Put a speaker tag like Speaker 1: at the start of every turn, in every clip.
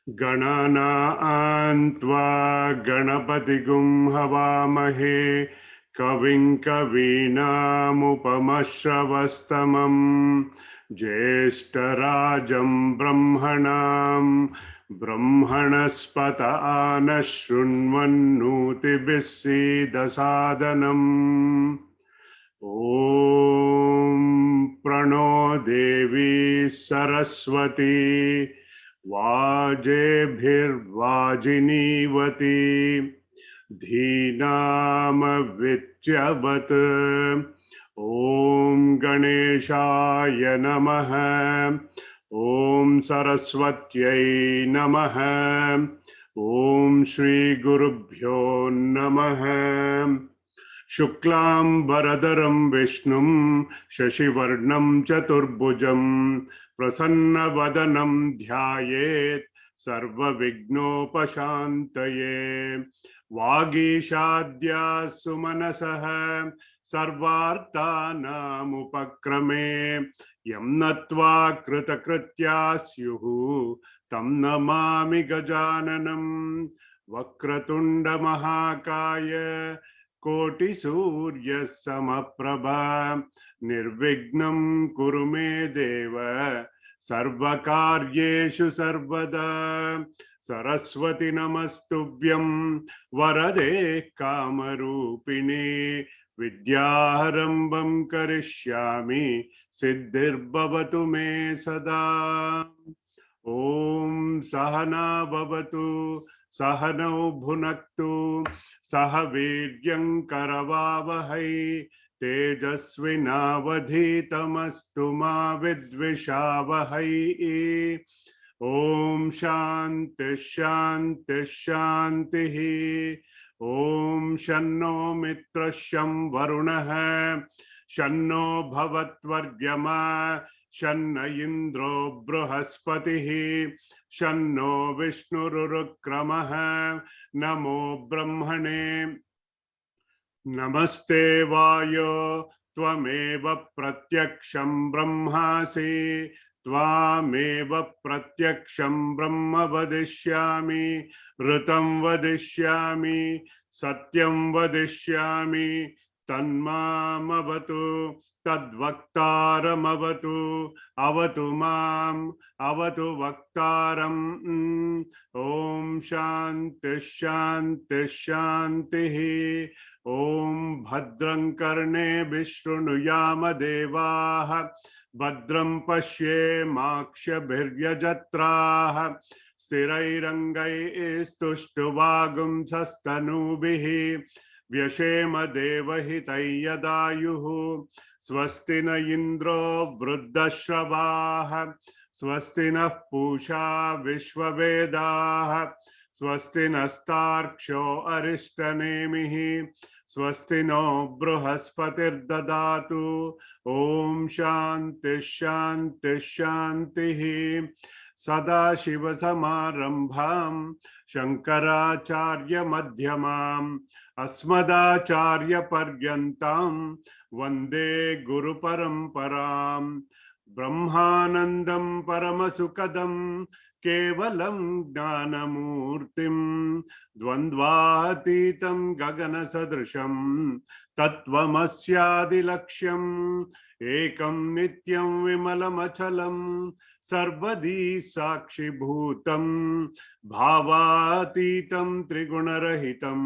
Speaker 1: गणानां त्वा गणपतिगुं हवामहे कविं कवीनामुपमश्रवस्तमम् ज्येष्ठराजं ब्रह्मणां ब्रह्मणस्पत आनः शृण्वन्नोतिभिः सीदसादनम् ॐ प्रणो देवी सरस्वती वाजेभिर्वाजिनीवती धीनामविच्यवत् ॐ गणेशाय नमः ॐ सरस्वत्यै नमः ॐ श्री गुरुभ्यो नमः शुक्लांबरधरं विष्णुं शशिवर्णं चतुर्भुजं प्रसन्नवदनं ध्यायेत् सर्वविघ्नोपशान्तये वागीशाद्या सुमनसः सर्वार्थानामुपक्रमे यं नत्वा कृतकृत्या स्युः तं नमामि गजाननं वक्रतुण्डमहाकाय कोटिसूर्य समप्रभा निर्विघ्नं कुरु मे देव सर्वकार्येषु सर्वदा सरस्वती नमस्तुभ्यं वरदे कामरूपिणे विद्यारंभं करिष्यामि सिद्धिर्भवतु मे सदा ॐ सहना भवतु सहनौ भुनक्तु सह वीर्यं करवावहै तेजस्विनावधीतमस्तु मा विद्विषावहै ॐ शान्ति शान्ति शान्तिः ॐ शन्नो मित्रः शं वरुणः शन्नो भवत्वर्यमा शन्न इन्द्रो बृहस्पतिः शन्नो विष्णुरुक्रमः नमो ब्रह्मणे नमस्ते वायो त्वमेव प्रत्यक्षं ब्रह्मासि त्वामेव प्रत्यक्षं ब्रह्म वदिष्यामि ऋतं वदिष्यामि सत्यं वदिष्यामि तन्मामवतु तद्वक्तारमवतु अवतु माम् अवतु वक्तारम् ॐ शान्ति शान्ति शान्तिः ॐ भद्रं कर्णेभिः शृणुयाम देवाः भद्रं पश्येमाक्षभिर्यजत्राः स्थिरैरङ्गैस्तुष्टुवागुंसस्तनूभिः व्यशेम देवहितं यदायुः स्वस्ति न इन्द्रो वृद्धश्रवाः स्वस्ति नः पूषा विश्ववेदाः स्वस्ति नस्तार्क्ष्यो अरिष्टनेमिः स्वस्ति नो बृहस्पतिर्ददातु ॐ शान्ति शान्ति शान्तिः सदाशिवसमारम्भां शङ्कराचार्यमध्यमाम् अस्मदाचार्यपर्यन्तां वन्दे गुरुपरम्परां ब्रह्मानन्दं परमसुखदं केवलं ज्ञानमूर्तिं द्वन्द्वातीतं गगनसदृशं तत्त्वमस्यादिलक्ष्यम् एकं नित्यं विमलमचलं सर्वदी साक्षिभूतं भावातीतं त्रिगुणरहितं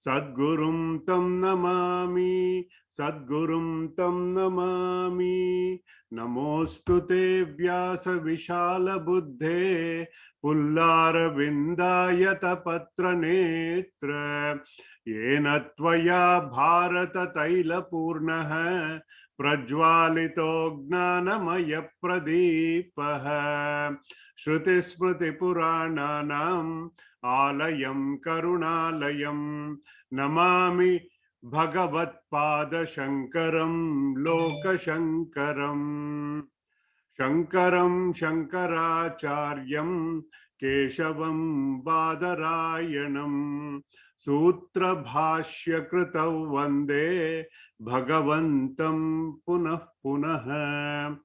Speaker 1: Sadgurum tam namami, Sadgurum tam namami. Namostute Vyasa Vishala Buddhe, Pullara Vindayata Patra Netra, Yena Tvaya Bharata Taila Purnaha, Prajwalito Gnanamaya Pradeepaha, Shruti Smriti Purananam Alayam Karunalayam Namami Bhagavat-pada Shankaram Loka Shankaram Shankaram Shankaracharyam Keshavam Badarayanam Sutra Bhashya Kritav Vande Bhagavantam Punah Punah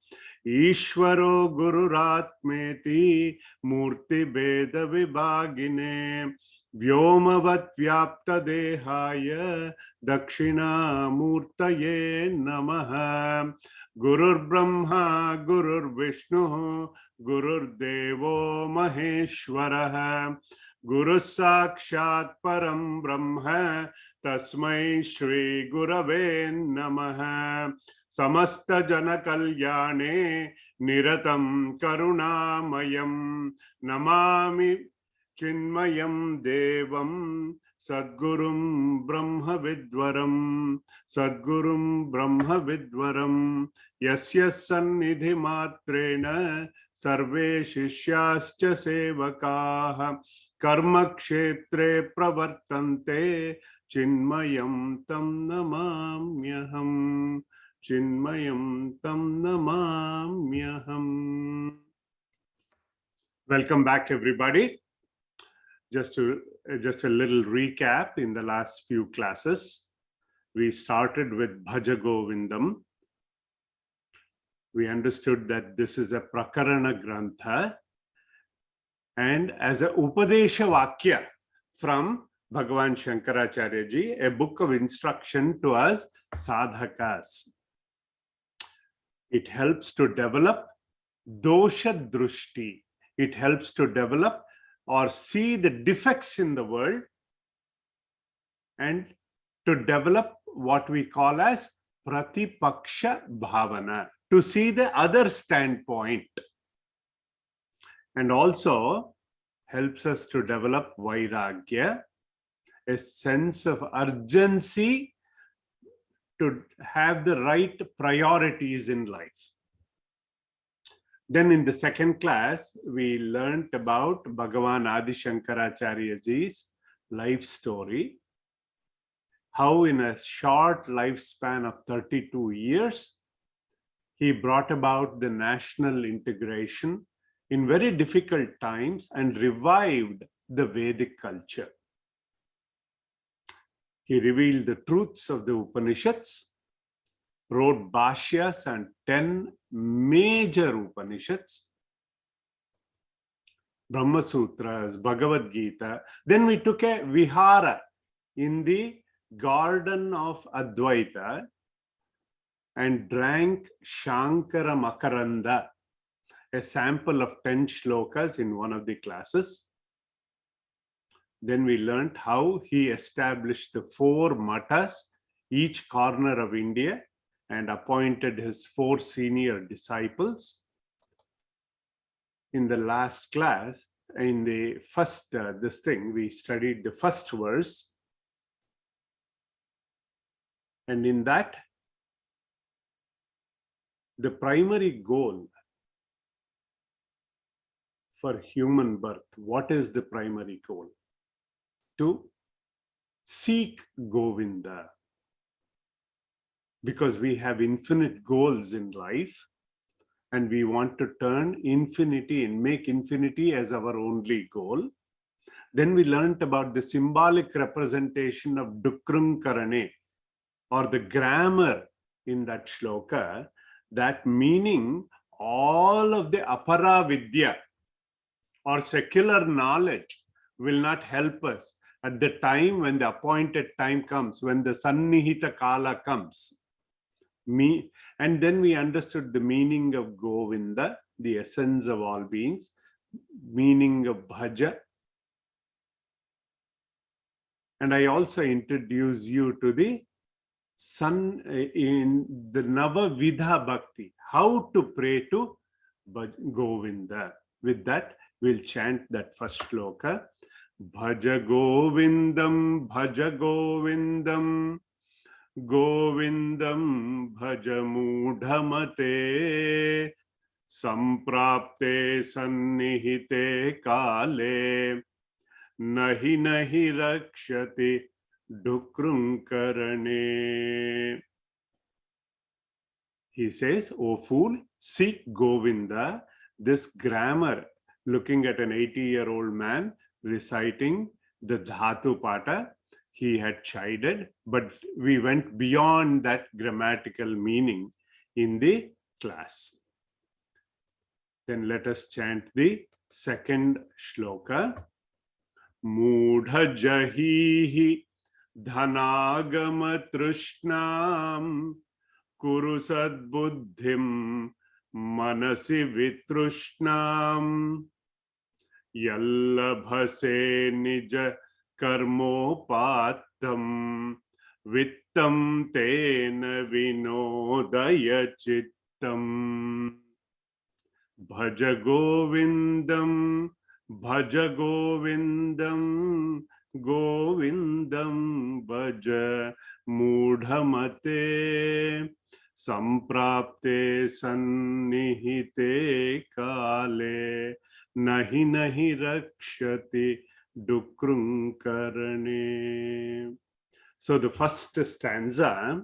Speaker 1: Ishvaro Gururatmeti Murti Beda Vibhagine Vyomavat Vyapta Dehaya Dakshina Murtaye Namaha Gurur Brahma Gurur Vishnu Gurur Devo Maheshwaraha Guru Sakshat Param Brahma Tasmai Shri Gurave Namaha Samasta Jana Kalyane Niratam Karunamayam Namami Chinmayam Devam Sadgurum Brahma Vidwaram Sadgurum Brahma Vidwaram Yasya Sannidhi Matrena Sarve Shishyascha Sevakaha Karma Kshetre Pravartante Chinmayam Tam Namamyaham Chinmayam Tam Namamyaham. Welcome back, everybody. Just a little recap. In the last few classes, we started with Bhaja Govindam. We understood that this is a Prakarana Grantha and as a Upadesha Vakya from Bhagavan Shankaracharya ji, a book of instruction to us sadhakas. It helps to develop dosha drushti. It helps to develop or see the defects in the world and to develop what we call as pratipaksha bhavana, to see the other standpoint, and also helps us to develop vairagya, a sense of urgency to have the right priorities in life. Then in the second class, we learned about Bhagavan Adi Shankaracharya ji's life story, how in a short lifespan of 32 years, he brought about the national integration in very difficult times and revived the Vedic culture. He revealed the truths of the Upanishads, wrote Bhashyas and 10 major Upanishads, Brahma Sutras, Bhagavad Gita. Then we took a vihara in the garden of Advaita and drank Shankara Makaranda, a sample of 10 shlokas in one of the classes. Then we learned how he established the 4 matas, each corner of India, and appointed his 4 senior disciples. In the last class, in the first we studied the first verse, and in that, the primary goal for human birth, what is the primary goal? To seek Govinda, because we have infinite goals in life and we want to turn infinity and make infinity as our only goal. Then we learned about the symbolic representation of Dukrung Karane, or the grammar in that shloka, that meaning all of the apara vidya or secular knowledge will not help us at the time when the appointed time comes, when the sannihita kala comes. And then we understood the meaning of Govinda, the essence of all beings, meaning of Bhaja, And I also introduce you to the sun in the Navavidha Bhakti, how to pray to Govinda. With that, we'll chant that first shloka. Bhaja Govindam, Bhaja Govindam, Govindam Bhaja Mudhamate, Samprapte Sannihite Kale, Nahi Nahi Rakshati Dukrum Karane. He says, O fool, seek Govinda. This grammar, looking at an 80-year-old man reciting the Dhatu Pata, he had chided, but we went beyond that grammatical meaning in the class. Then let us chant the second shloka. Mudha jahihi dhanagama trushnam Kuru sadbuddhim manasi vitrushnam Yallabhase nija karmopatam vittam tena vinodaya chittam. Bhaja Govindam, Bhaja Govindam, Govindam Bhaja Mudhamate, Samprapte Sannihite Kale, Nahi Nahi Rakshati Dukrum Karane. So the first stanza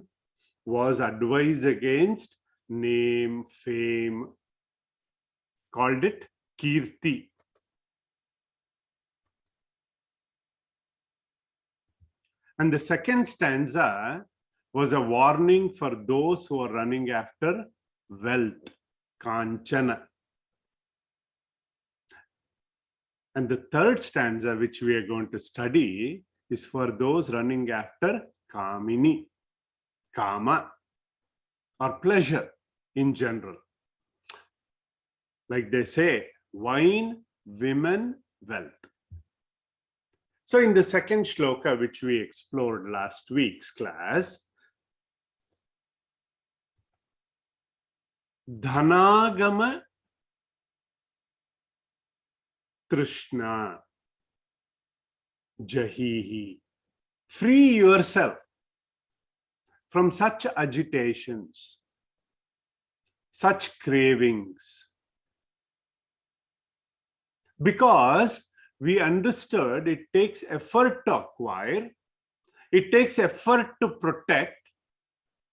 Speaker 1: was advice against name, fame, called it Kirti. And the second stanza was a warning for those who are running after wealth, Kanchana. And the third stanza, which we are going to study, is for those running after Kamini, Kama, or pleasure in general. Like they say, wine, women, wealth. So in the second shloka, which we explored last week's class, Dhanagama Trishna Jahihi. Free yourself from such agitations, such cravings. Because we understood it takes effort to acquire, it takes effort to protect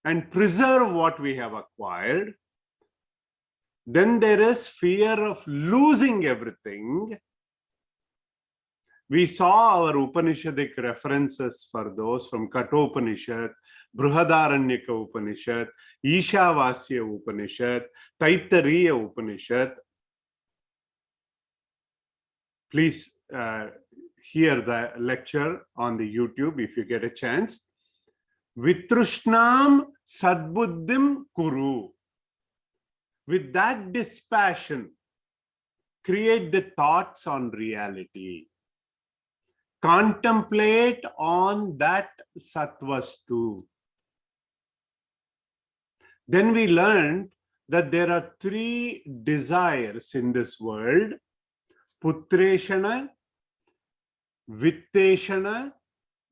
Speaker 1: and preserve what we have acquired. Then there is fear of losing everything. We saw our Upanishadic references for those from Kathopanishad, Brihadaranyaka Upanishad, Ishavasya Upanishad, Taittiriya Upanishad. Please hear the lecture on the YouTube if you get a chance. Vitrushnam sadbuddhim kuru. With that dispassion, create the thoughts on reality. Contemplate on that satvastu. Then we learned that there are three desires in this world: Putreshana, Vitteshana,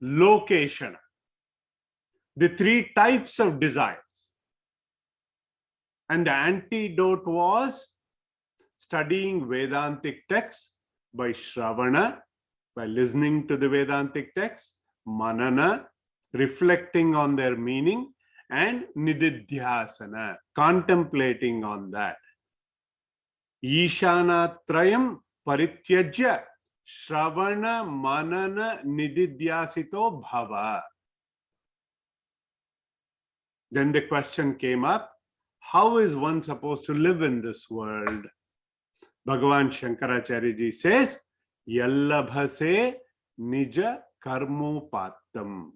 Speaker 1: Lokeshana. The three types of desires. And the antidote was studying Vedantic texts by Shravana, by listening to the Vedantic text, Manana, reflecting on their meaning, and Nididhyasana, contemplating on that. Ishana Trayam Parityajya Shravana Manana Nididhyasito Bhava. Then the question came up, how is one supposed to live in this world? Bhagavan Shankaracharya ji says, Yallabhase Nija Karmopatam.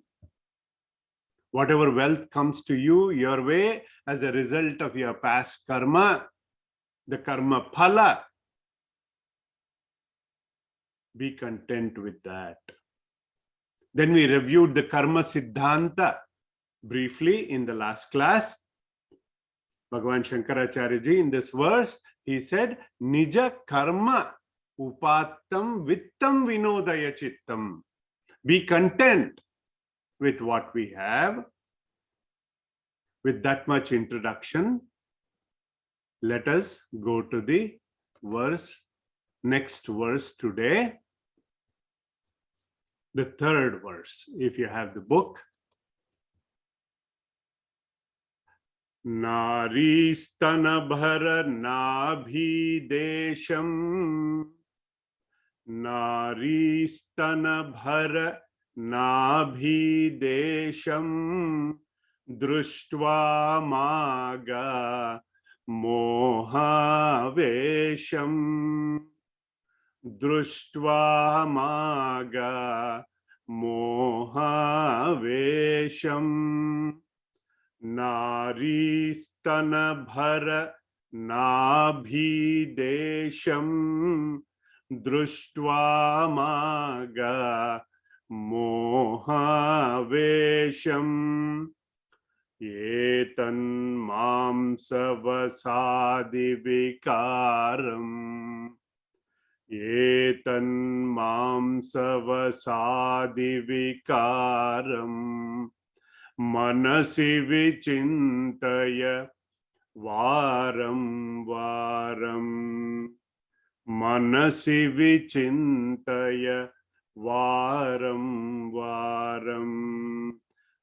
Speaker 1: Whatever wealth comes to you your way as a result of your past karma, the karma phala, be content with that. Then we reviewed the Karma Siddhanta briefly in the last class. Bhagavan Shankaracharya ji, in this verse, he said, Nija karma upattam vittam vinodaya chittam. Be content with what we have. With that much introduction, let us go to the next verse today. The third verse, if you have the book. Naristanabhara nabhidesham. Naristanabhara nabhidesham. Društva maga mohavesham. Društva maga mohavesham. Naristanabhara nabhidesham. Društva maga mohavesham. Etan mamsavasadi vikaram. Etan mamsavasadi vikaram. Manasi vichintaya varam varam. Manasi vichintaya varam varam.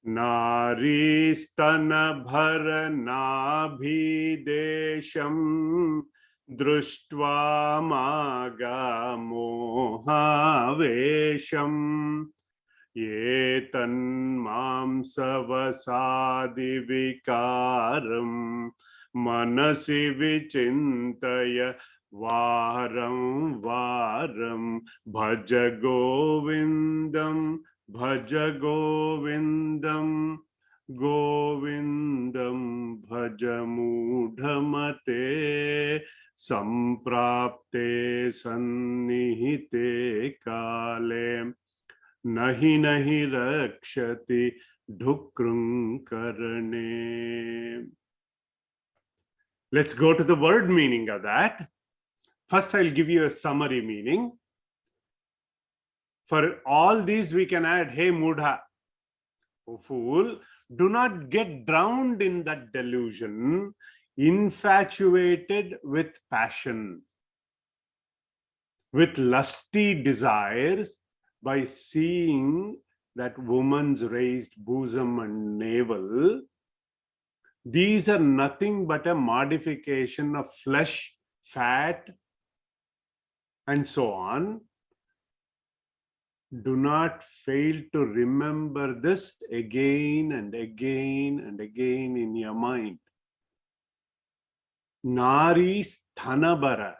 Speaker 1: Naristanabhara nabhidesham. Društva maga mohavesham. Etan mamsavasadi vikaram. Manasi vichintaya varam varam. Bhaja Govindam, Bhaja Govindam, Govindam Bhaja Mudhamate. Samprapte sannihite kale. Nahi nahi rakshati dhukrung karane. Let's go to the word meaning of that. First, I'll give you a summary meaning. For all these, we can add, hey Mudha, O fool, do not get drowned in that delusion, infatuated with passion, with lusty desires, by seeing that woman's raised bosom and navel. These are nothing but a modification of flesh, fat, and so on. Do not fail to remember this again and again and again in your mind. Nari sthanabara,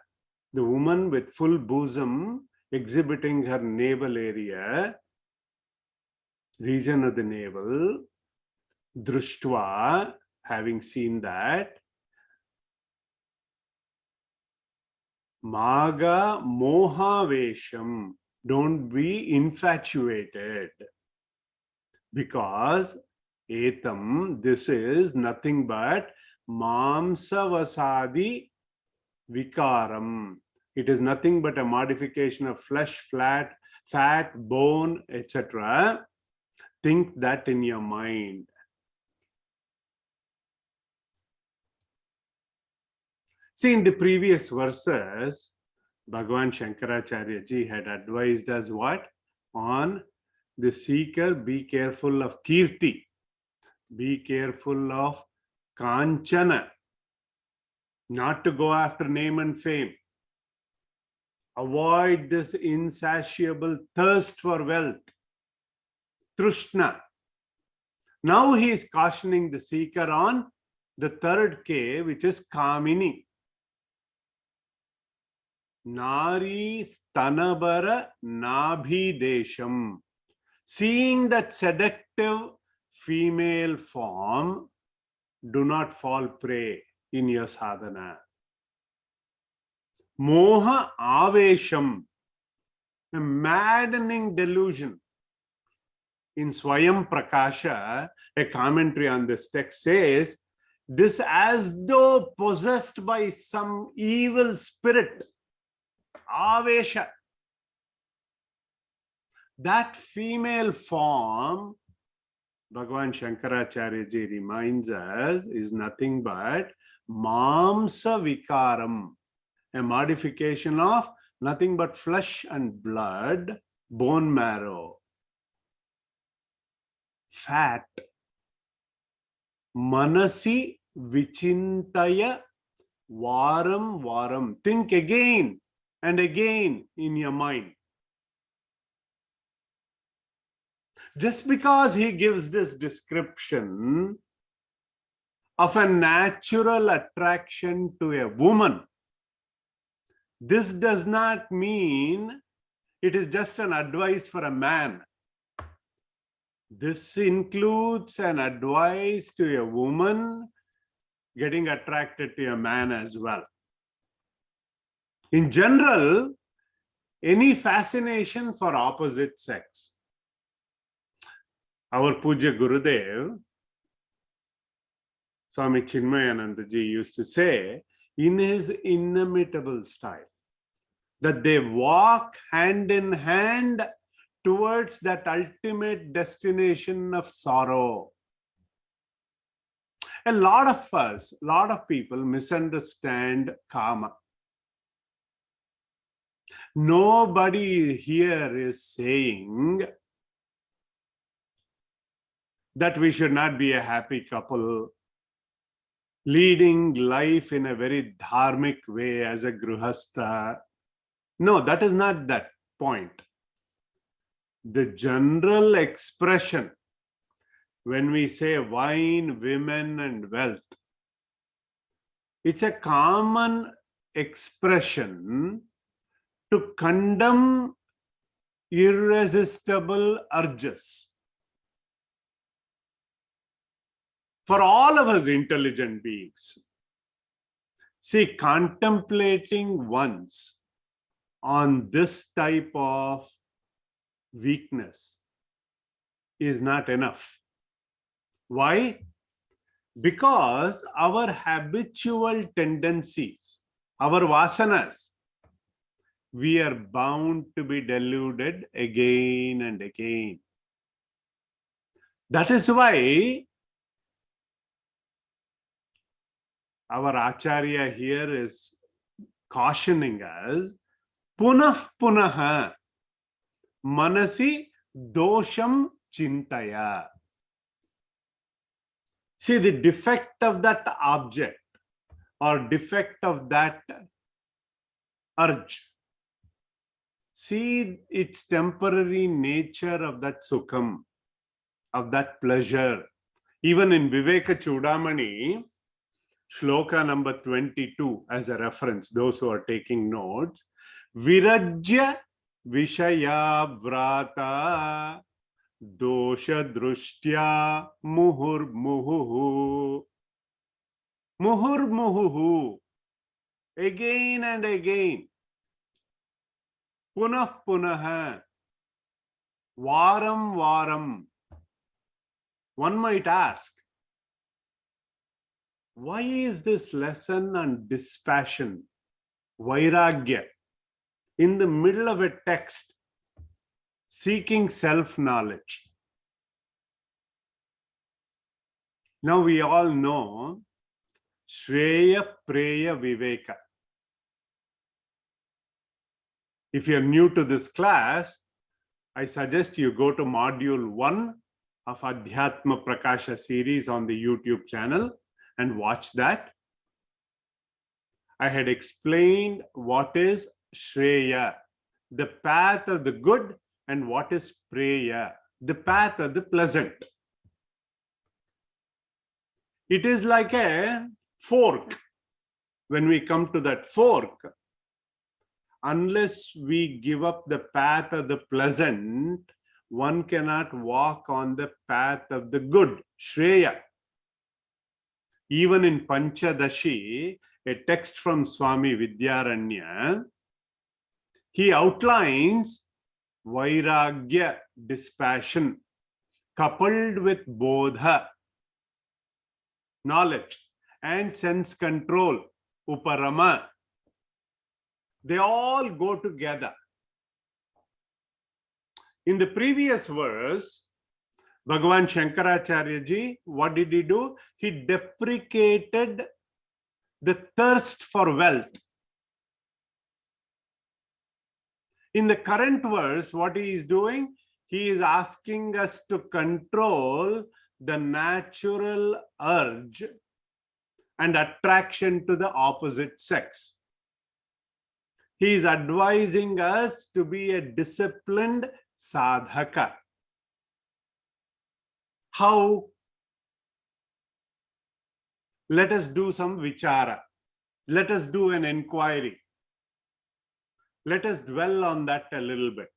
Speaker 1: the woman with full bosom exhibiting her navel area, region of the navel. Društva, having seen that. Maga mohavesham, don't be infatuated, because etam, this is nothing but mamsavasadi vikaram. It is nothing but a modification of flesh, fat, bone, etc. Think that in your mind. See, in the previous verses, Bhagavan Shankaracharya ji had advised us what? On the seeker, be careful of kirti, be careful of kanchana, not to go after name and fame. Avoid this insatiable thirst for wealth, Trishna. Now he is cautioning the seeker on the third K, which is Kamini. Nari stanabara nabhidesham. Seeing that seductive female form, do not fall prey in your sadhana. Moha avesham, a maddening delusion. in Swayam Prakasha, a commentary on this text says, this as though possessed by some evil spirit, Avesha. That female form, Bhagavan Shankaracharya ji reminds us, is nothing but Mamsa Vikaram, a modification of nothing but flesh and blood, bone marrow, fat. Manasi Vichintaya Varam Varam. Think again and again in your mind. Just because he gives this description of a natural attraction to a woman, this does not mean it is just an advice for a man. This includes an advice to a woman getting attracted to a man as well. In general, any fascination for opposite sex. Our Puja Gurudev, Swami Chinmaya ji used to say, in his inimitable style, that they walk hand in hand towards that ultimate destination of sorrow. A lot of us, a lot of people misunderstand karma. Nobody here is saying that we should not be a happy couple, leading life in a very dharmic way as a gruhastha. No, that is not that point. The general expression when we say wine, women, and wealth, it's a common expression to condemn irresistible urges. For all of us intelligent beings, see, contemplating once on this type of weakness is not enough. Why? Because our habitual tendencies, our vasanas, we are bound to be deluded again and again. That is why our Acharya here is cautioning us, punah punaha manasi dosham chintaya. See, the defect of that object or defect of that urge. See its temporary nature of that sukham, of that pleasure. Even in Viveka Chudamani, shloka number 22 as a reference, those who are taking notes, Virajya Vishaya Vrata Dosha Drushtya Muhur Muhuhu. Muhur Muhuhu. Again and again. Punah Punaha. Varam Varam. One might ask, why is this lesson on dispassion, vairagya, in the middle of a text, seeking self-knowledge? Now we all know Shreya Preya Viveka. If you're new to this class, I suggest you go to module 1 of Adhyatma Prakasha series on the YouTube channel and watch that. I had explained what is Shreya, the path of the good, and what is Preya, the path of the pleasant. It is like a fork. When we come to that fork, unless we give up the path of the pleasant, one cannot walk on the path of the good, Shreya. Even in Panchadashi, a text from Swami Vidyaranya, he outlines vairagya, dispassion, coupled with bodha, knowledge, and sense control, uparama, they all go together. In the previous verse, Bhagavan Shankaracharya ji, what did he do? He deprecated the thirst for wealth. In the current verse, what he is doing? He is asking us to control the natural urge and attraction to the opposite sex. He is advising us to be a disciplined sadhaka. How? Let us do some vichara. Let us do an inquiry. Let us dwell on that a little bit.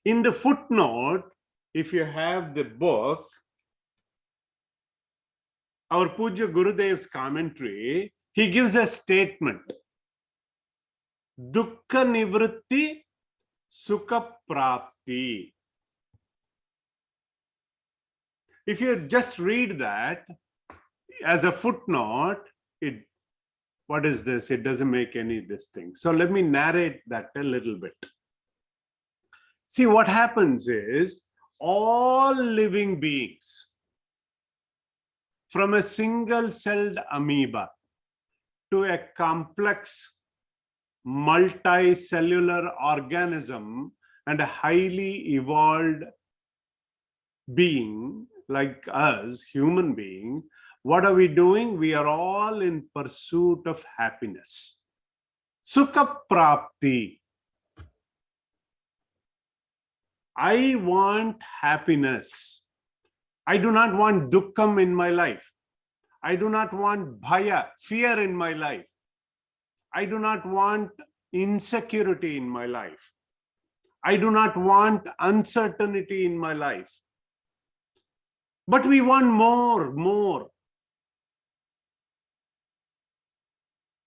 Speaker 1: In the footnote, if you have the book, our Puja Gurudev's commentary, he gives a statement. Dukkha nivritti, sukha prapti. If you just read that as a footnote, what is this? It doesn't make any this thing. So let me narrate that a little bit. See, what happens is all living beings, from a single-celled amoeba to a complex multicellular organism and a highly evolved being like us, human being, what are we doing? We are all in pursuit of happiness. Sukha prapti. I want happiness. I do not want dukkham in my life. I do not want bhaya, fear in my life. I do not want insecurity in my life. I do not want uncertainty in my life. But we want more.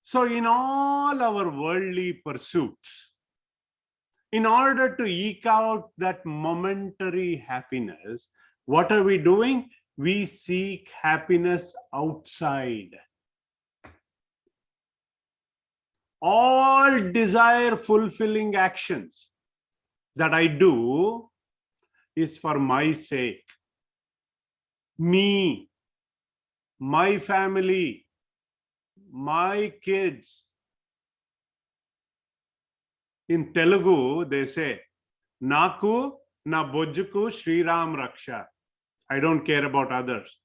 Speaker 1: So in all our worldly pursuits, in order to eke out that momentary happiness, what are we doing? We seek happiness outside. All desire fulfilling actions that I do is for my sake. Me, my family, my kids. In Telugu, they say, Naku na bojjuku Sri Ram Raksha. I don't care about others.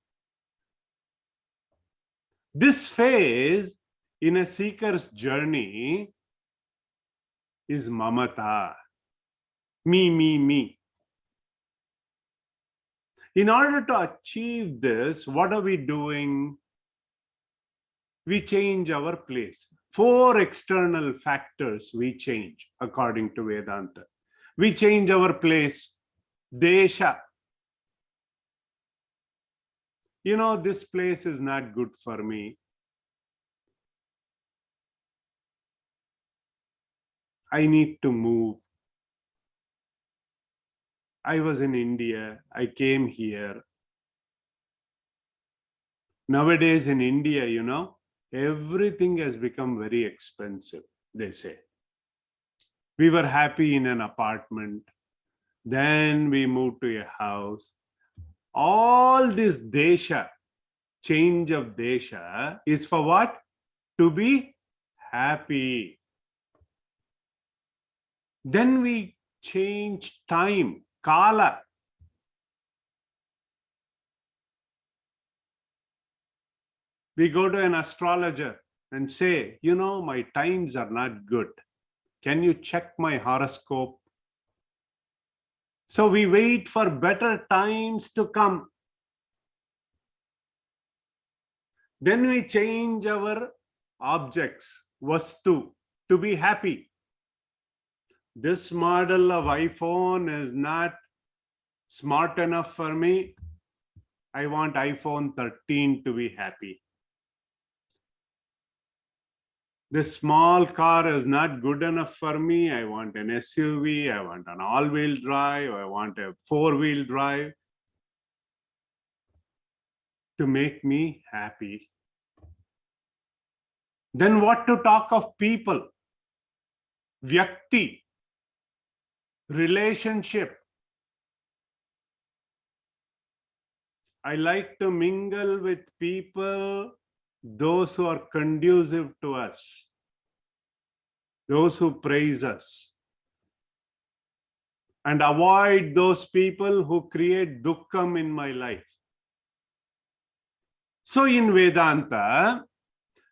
Speaker 1: This phase in a seeker's journey is mamata. Me. In order to achieve this, what are we doing? We change our place. 4 external factors we change according to Vedanta. We change our place. Desha. This place is not good for me. I need to move. I was in India. I came here. Nowadays in India, everything has become very expensive, they say. We were happy in an apartment. Then we moved to a house. All this desha, change of desha, is for what? To be happy. Then we change time, kala. We go to an astrologer and say, my times are not good. Can you check my horoscope? So we wait for better times to come. Then we change our objects, vastu, to be happy. This model of iPhone is not smart enough for me. I want iPhone 13 to be happy. This small car is not good enough for me. I want an SUV. I want an all-wheel drive. I want a 4-wheel drive. to make me happy. Then what to talk of people? Vyakti, relationship. I like to mingle with people, those who are conducive to us, those who praise us, and avoid those people who create dukkham in my life. So in Vedanta,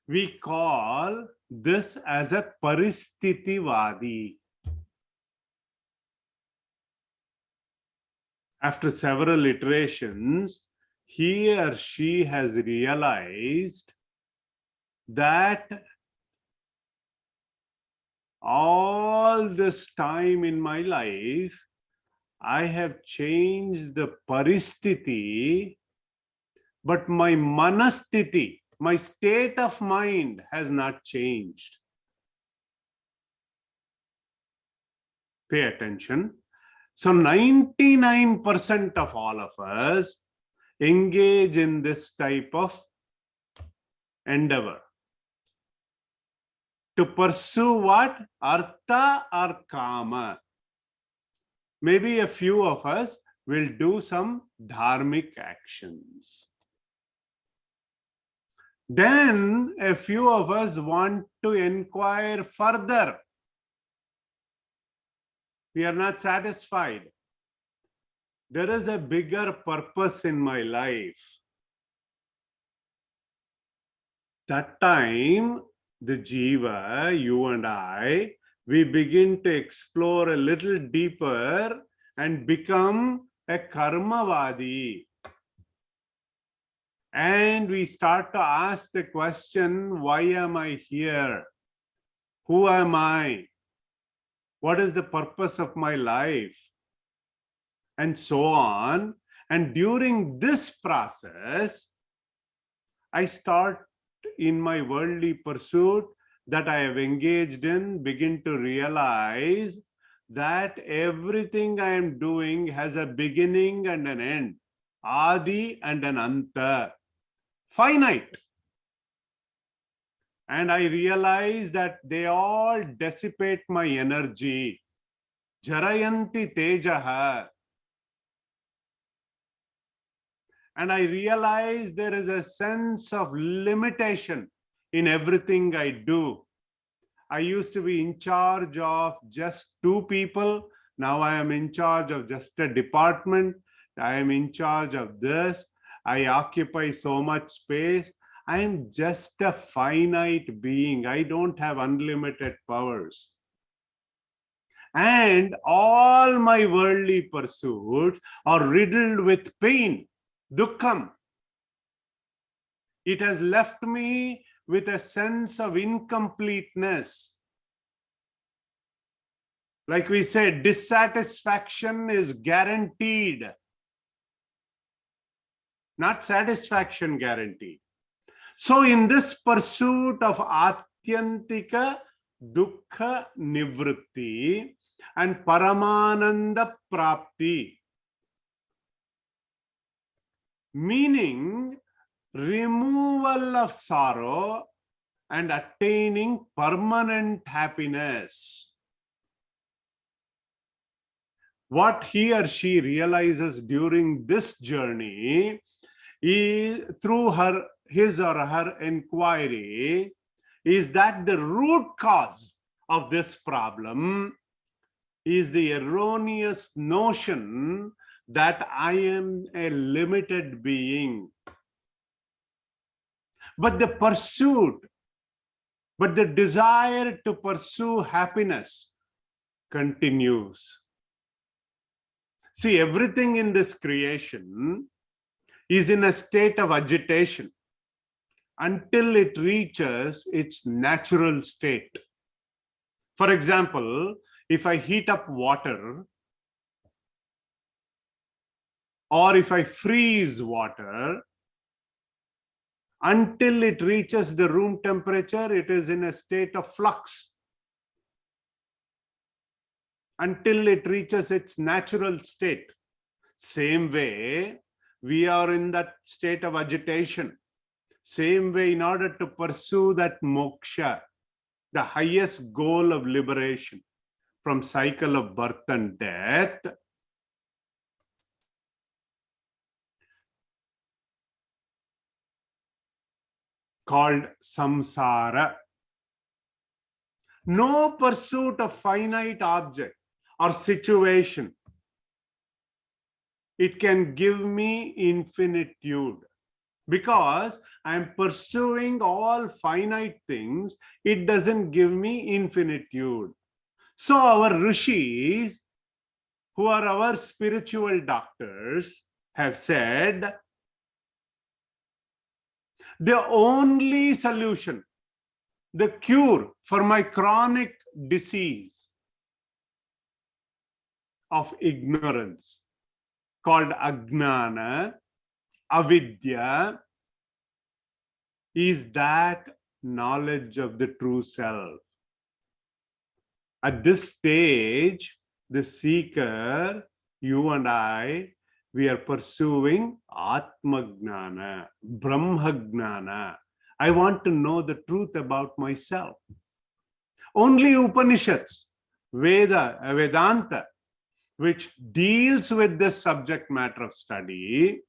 Speaker 1: we call this as a paristhiti-vadi. After several iterations, he or she has realized that all this time in my life, I have changed the paristhiti, but my manasthiti, my state of mind has not changed. Pay attention. So 99% of all of us engage in this type of endeavor. To pursue what? Artha or Kama. Maybe a few of us will do some dharmic actions. Then a few of us want to inquire further. We are not satisfied. There is a bigger purpose in my life. That time, the jiva, you and I, we begin to explore a little deeper and become a karmavadi. And we start to ask the question, why am I here? Who am I? What is the purpose of my life? And so on. And during this process, I start in my worldly pursuit that I have engaged in, begin to realize that everything I am doing has a beginning and an end, adi and an anta, finite. And I realize that they all dissipate my energy. Jarayanti tejaha. And I realize there is a sense of limitation in everything I do. I used to be in charge of just 2 people. Now I am in charge of just a department. I am in charge of this. I occupy so much space. I am just a finite being. I don't have unlimited powers. And all my worldly pursuits are riddled with pain, dukkham. It has left me with a sense of incompleteness. Like we said, dissatisfaction is guaranteed, not satisfaction guaranteed. So in this pursuit of atyantika dukkha nivritti and paramananda prapti, meaning removal of sorrow and attaining permanent happiness. What he or she realizes during this journey is, through his or her inquiry, is that the root cause of this problem is the erroneous notion that I am a limited being. But the desire to pursue happiness continues. See, everything in this creation is in a state of agitation until it reaches its natural state. For example, if I heat up water or if I freeze water, until it reaches the room temperature, it is in a state of flux. Until it reaches its natural state. Same way, we are in that state of agitation. Same way, in order to pursue that moksha, the highest goal of liberation from cycle of birth and death, called samsara. No pursuit of finite object or situation. It can give me infinitude. Because I am pursuing all finite things, it doesn't give me infinitude. So our rishis, who are our spiritual doctors, have said the only solution, the cure for my chronic disease of ignorance called ajnana, avidya, is that knowledge of the true self. At this stage, the seeker, you and I, we are pursuing Atmagnana, Brahmagnana. I want to know the truth about myself. Only Upanishads, Vedanta, which deals with this subject matter of study,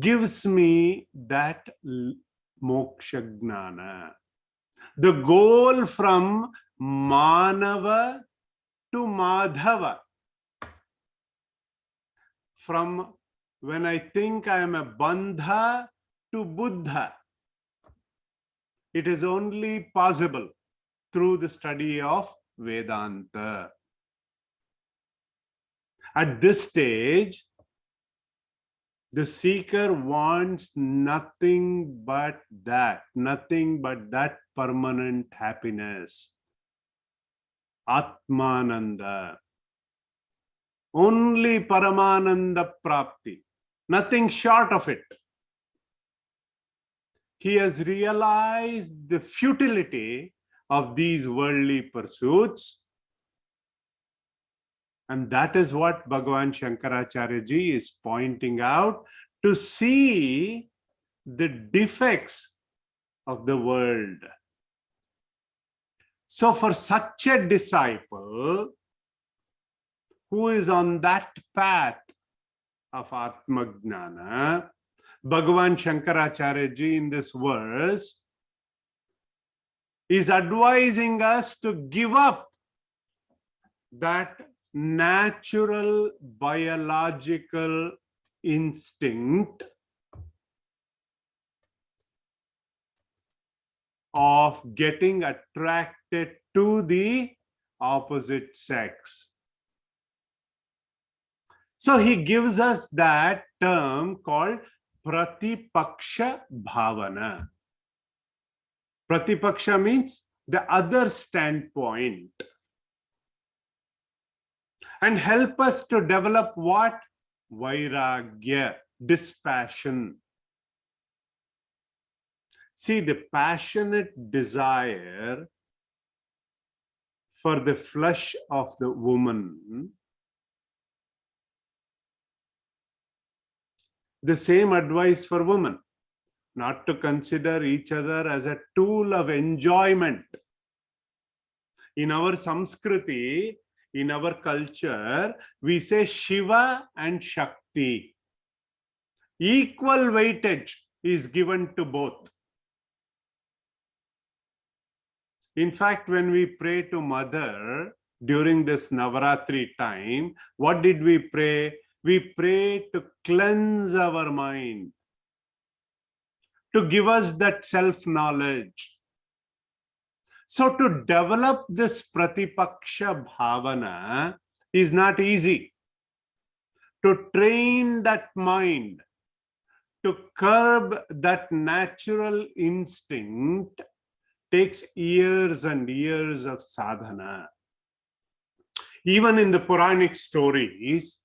Speaker 1: gives me that moksha gnana. The goal from Manava to Madhava. From when I think I am a Bandha to Buddha. It is only possible through the study of Vedanta. At this stage, the seeker wants nothing but that permanent happiness. Atmananda. Only Paramananda Prapti. Nothing short of it. He has realized the futility of these worldly pursuits. And that is what Bhagavan Shankaracharya ji is pointing out, to see the defects of the world. So for such a disciple who is on that path of Atmagnana, Bhagavan Shankaracharya ji in this verse is advising us to give up that natural biological instinct of getting attracted to the opposite sex. So he gives us that term called Pratipaksha Bhavana. Pratipaksha means the other standpoint. And help us to develop what? Vairagya, dispassion. See, the passionate desire for the flesh of the woman, the same advice for women, not to consider each other as a tool of enjoyment. In our Samskriti, in our culture, we say Shiva and Shakti. Equal weightage is given to both. In fact, when we pray to Mother during this Navaratri time, what did we pray? We pray to cleanse our mind, to give us that self-knowledge. So to develop this Pratipaksha Bhavana is not easy. To train that mind, to curb that natural instinct, takes years and years of sadhana. Even in the Puranic stories,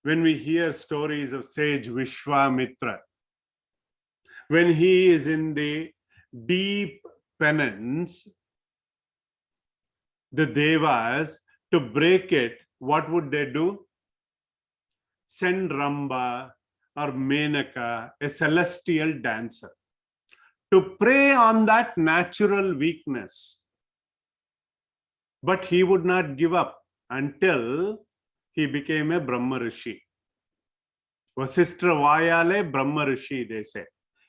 Speaker 1: when we hear stories of sage Vishwamitra, when he is in the deep penance, the devas, to break it, what would they do? Send Ramba or Menaka, a celestial dancer, to prey on that natural weakness. But he would not give up until he became a Brahma Rishi. Vasistra Vayale Brahma Rishi, they say.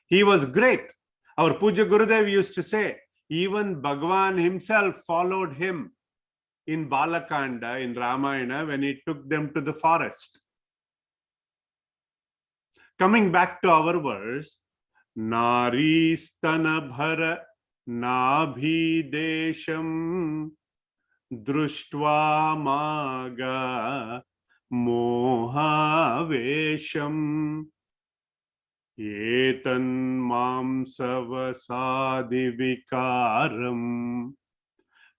Speaker 1: He was great. Our Puja Gurudev used to say, even Bhagwan himself followed him in Balakanda, in Ramayana, when he took them to the forest. Coming back to our verse, Nari Stana Bhara Nabhi Desham Društva Maga Mohavesham Etan Mamsavasadi Vikaram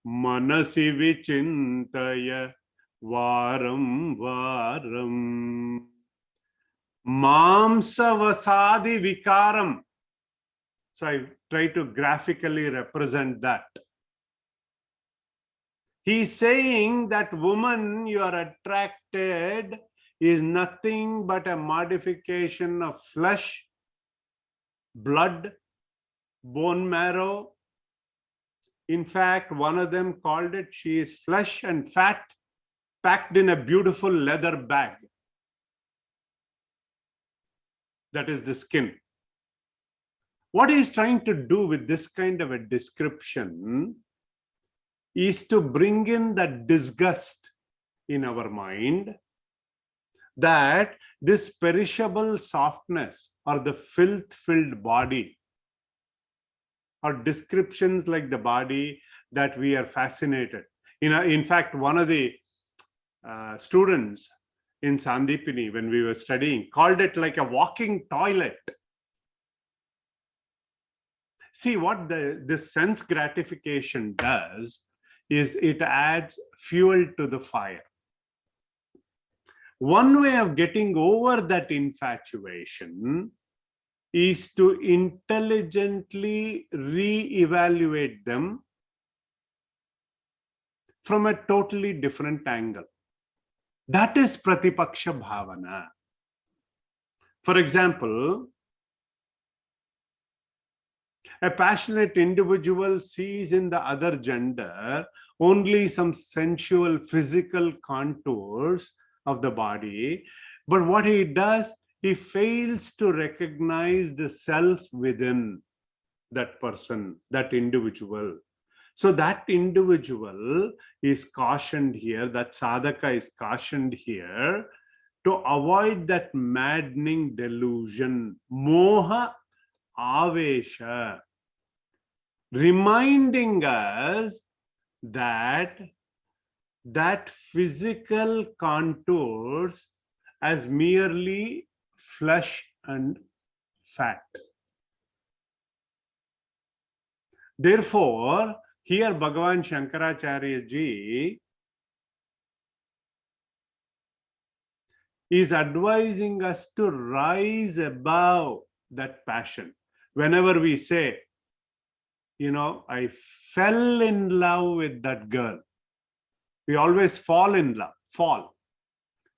Speaker 1: Manasi Vichintaya Varam Varam. Mamsavasadi Vikaram. So I try to graphically represent that. He's saying that woman you are attracted is nothing but a modification of flesh, blood, bone marrow. In fact, one of them called it, she is flesh and fat packed in a beautiful leather bag. That is the skin. What he is trying to do with this kind of a description is to bring in that disgust in our mind that this perishable softness or the filth-filled body or descriptions like the body that we are fascinated. In fact, one of the students in Sandipini, when we were studying, called it like a walking toilet. See, what this sense gratification does is it adds fuel to the fire. One way of getting over that infatuation is to intelligently re-evaluate them from a totally different angle. That is Pratipaksha Bhavana. For example, a passionate individual sees in the other gender only some sensual physical contours of the body, but what he does, he fails to recognize the self within that person, that individual. So that individual is cautioned here, that sadhaka is cautioned here to avoid that maddening delusion, moha avesha, reminding us that physical contours as merely flesh and fat. Therefore, here Bhagavan Shankaracharya ji is advising us to rise above that passion. Whenever we say, I fell in love with that girl, we always fall in love, fall.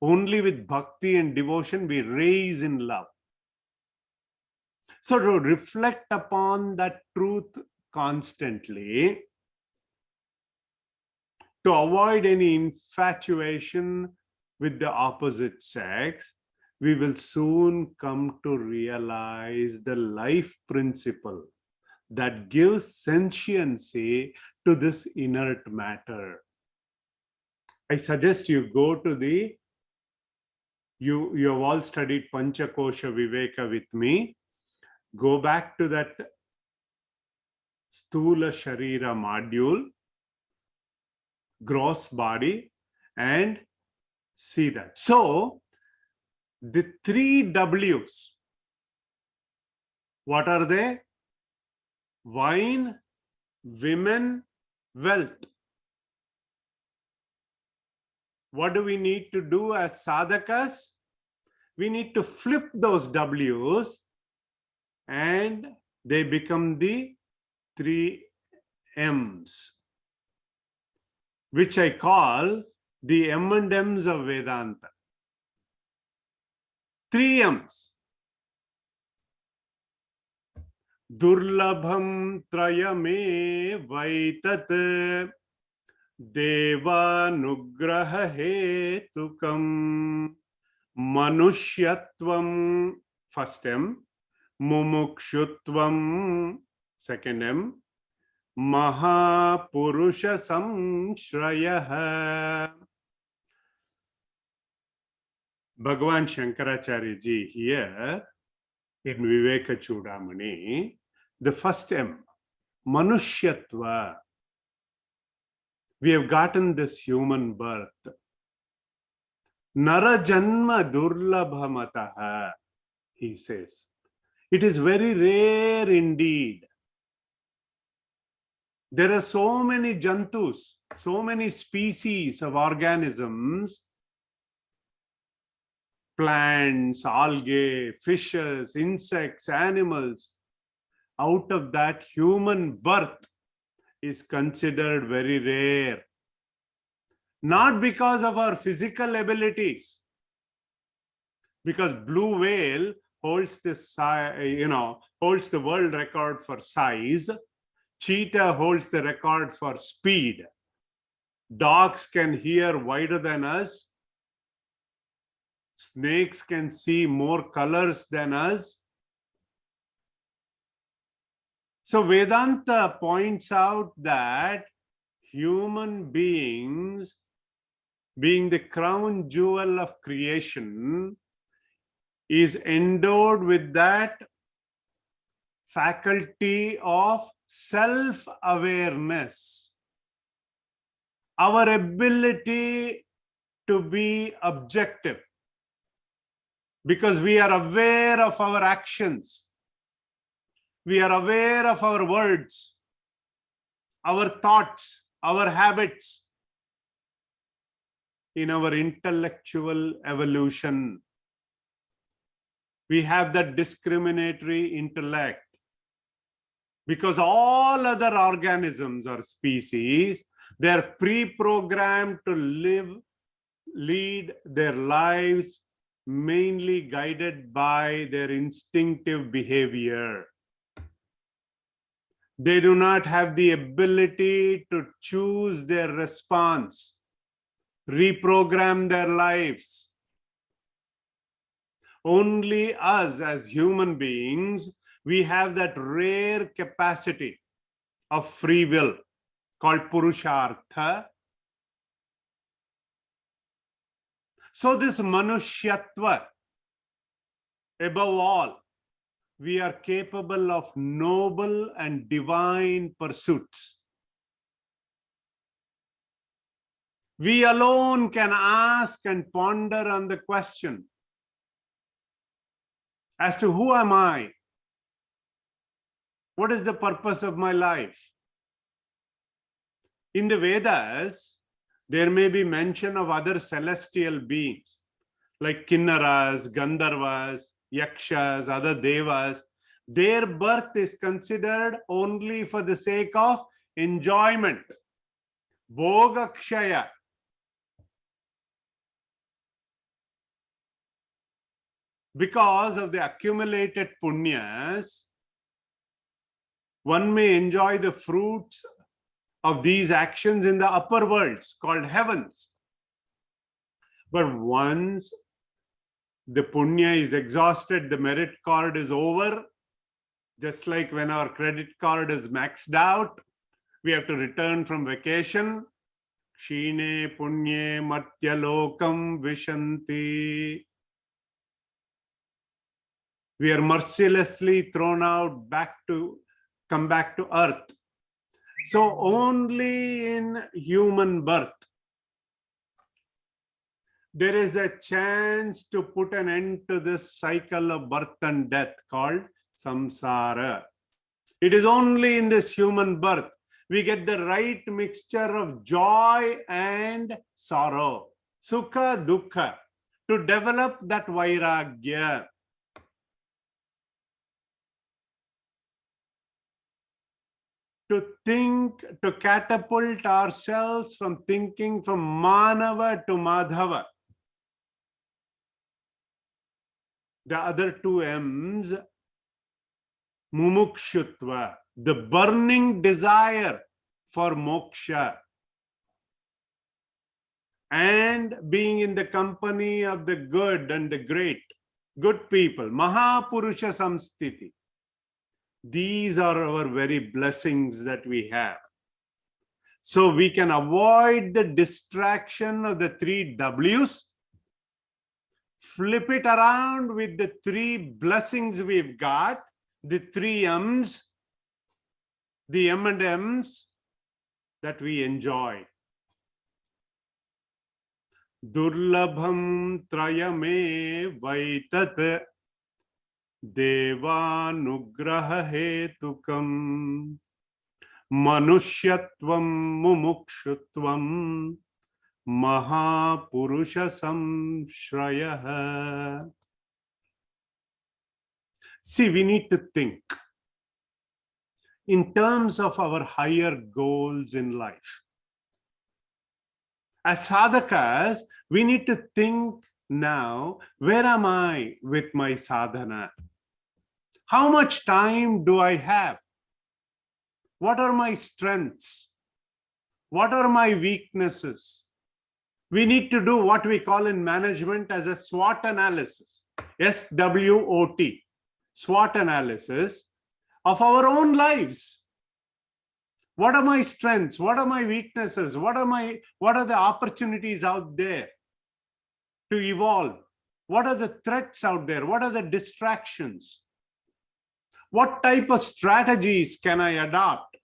Speaker 1: Only with bhakti and devotion we rise in love. So to reflect upon that truth constantly, to avoid any infatuation with the opposite sex, we will soon come to realize the life principle that gives sentiency to this inert matter. I suggest you go to you have all studied Panchakosha Viveka with me. Go back to that Stula Sharira module, gross body, and see that. So, the 3 W's, what are they? Wine, women, wealth. What do we need to do as sadhakas? We need to flip those W's and they become the 3 M's, which I call the M&Ms of Vedanta. 3 M's. Durlabham trayame vaitat devanugraha hetukam manushyatvam, first M, mumukshutvam, second M, mahapurusha samshrayah. Bhagavan Shankaracharya ji here in Viveka Chudamani, the first M, Manushyatva. We have gotten this human birth. Narajanma durlabhamataha, he says. It is very rare indeed. There are so many jantus, so many species of organisms, plants, algae, fishes, insects, animals. Out of that, human birth is considered very rare. Not because of our physical abilities, because blue whale holds this, holds the world record for size. Cheetah holds the record for speed. Dogs can hear wider than us. Snakes can see more colors than us. So Vedanta points out that human beings, being the crown jewel of creation, is endowed with that faculty of self-awareness. Our ability to be objective, because we are aware of our actions. We are aware of our words, our thoughts, our habits. In our intellectual evolution, we have that discriminatory intellect. Because all other organisms or species, they are pre-programmed to lead their lives mainly guided by their instinctive behavior. They do not have the ability to choose their response, reprogram their lives. Only us as human beings, we have that rare capacity of free will called Purushartha. So this Manushyatva, above all, we are capable of noble and divine pursuits. We alone can ask and ponder on the question as to who am I? What is the purpose of my life? In the Vedas, there may be mention of other celestial beings like Kinnaras, Gandharvas, Yakshas, other Devas. Their birth is considered only for the sake of enjoyment, Bhogakshaya. Because of the accumulated punyas, one may enjoy the fruits of these actions in the upper worlds called heavens. But once the punya is exhausted, the merit card is over, just like when our credit card is maxed out, we have to return from vacation. Kshine punye matyalokam vishanti. We are mercilessly thrown out come back to earth. So only in human birth, there is a chance to put an end to this cycle of birth and death called samsara. It is only in this human birth we get the right mixture of joy and sorrow, sukha, dukkha, to develop that vairagya. to think, to catapult ourselves from thinking from Manava to Madhava. The other two M's, mumukshutva, the burning desire for moksha, and being in the company of the good and the great, good people, Mahapurusha Samstiti. These are our very blessings that we have. So we can avoid the distraction of the three W's, flip it around with the three blessings we've got, the three M's, the M&M's that we enjoy. Durlabham trayame vaitat devanugraha hetukam manushyatvam mumukshutvam mahapurusha samshrayah. See, we need to think in terms of our higher goals in life. As sadhakas, we need to think now, where am I with my sadhana? How much time do I have? What are my strengths? What are my weaknesses? We need to do what we call in management as a SWOT analysis. SWOT, SWOT analysis of our own lives. What are my strengths? What are my weaknesses? What are the opportunities out there to evolve? What are the threats out there? What are the distractions? What type of strategies can I adopt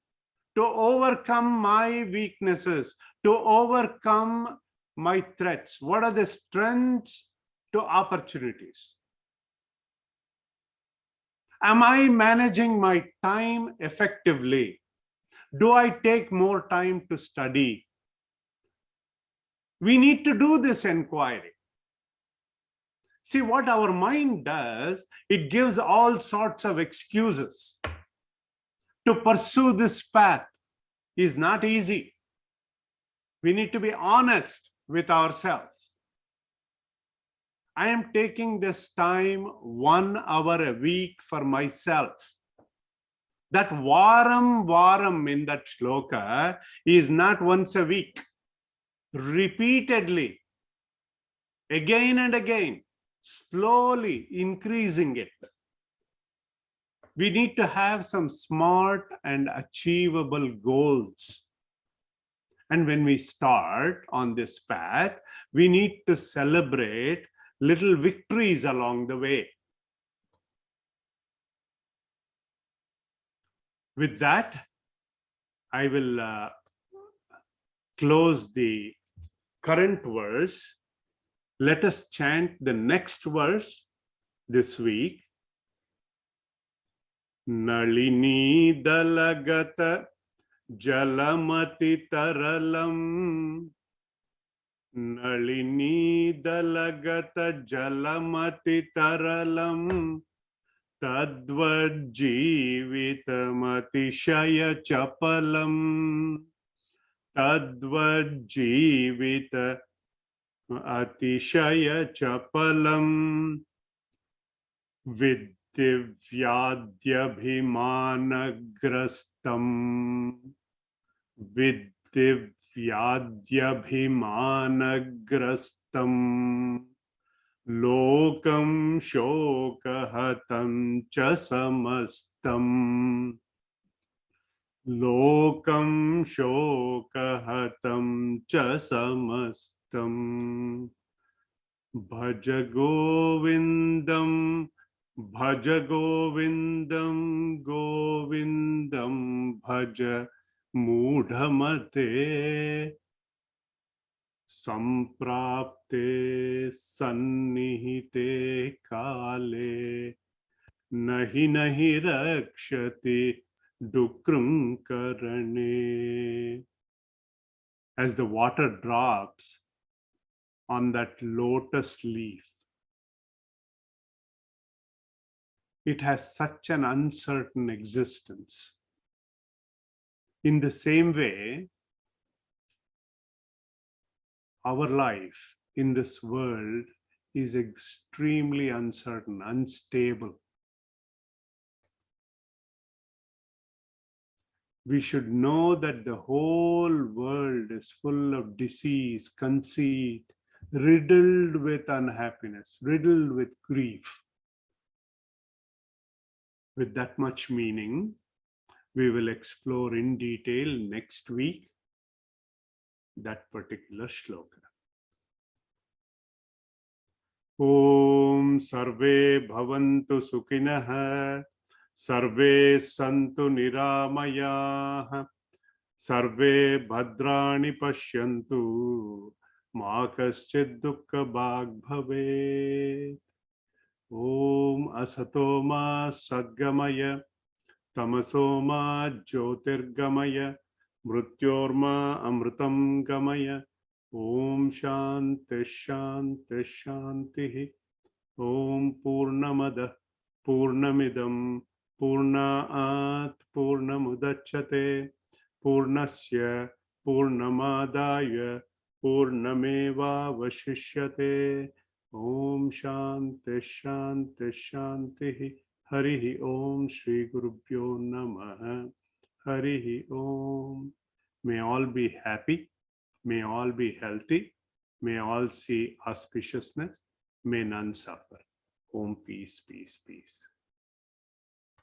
Speaker 1: to overcome my weaknesses, to overcome my threats? What are the strengths to opportunities? Am I managing my time effectively? Do I take more time to study? We need to do this inquiry. See, what our mind does, it gives all sorts of excuses. To pursue this path is not easy. We need to be honest with ourselves. I am taking this time 1 hour a week for myself. That varam in that shloka is not once a week. Repeatedly, again and again, slowly increasing it. We need to have some smart and achievable goals. And when we start on this path, we need to celebrate little victories along the way. With that, I will close the current verse. Let us chant the next verse this week. Nalini dalagata jalamati taralam. Nalini dalagata jalamati taralam. Tadvajjivitamatiṣaya chapalam. Tadvajjivita atishaya chapalam. Viddivyadhyabhimanagrastam. Viddivyadhyabhimanagrastam. Lokam shokahatam cha samastam. Lokam shokahatam cha samastam. Bhaja Govindam, Bhaja Govindam, Govindam Bhaja Mudhamate. Samprapte sannihite kale nahi nahi rakshati dukrum karane. As the water drops on that lotus leaf, it has such an uncertain existence. In the same way, our life in this world is extremely uncertain, unstable. We should know that the whole world is full of disease, conceit, riddled with unhappiness, riddled with grief. With that much meaning, we will explore in detail next week that particular shloka. Om Sarve Bhavantu Sukhinah, Sarve Santu Niramayah, Sarve Bhadrani Pashyantu, Ma Kaschid Dukkha Bhag Bhavet. Om Asatoma Sadgamaya, Tamasoma Jyotirgamaya, Mrityorma Amritam Gamaya. Om Shanti Shanti Shanti. Om Purnamada Purnamidam Purnaat Purnamudachyate Purnasya Purnamadaya Purnameva Vashishyate. Om Shanti Shanti Shanti. Harihi Om. Shri Gurubhyo Namaha. Harihi Om. May all be happy. May all be healthy. May all see auspiciousness. May none suffer. Om, peace, peace, peace.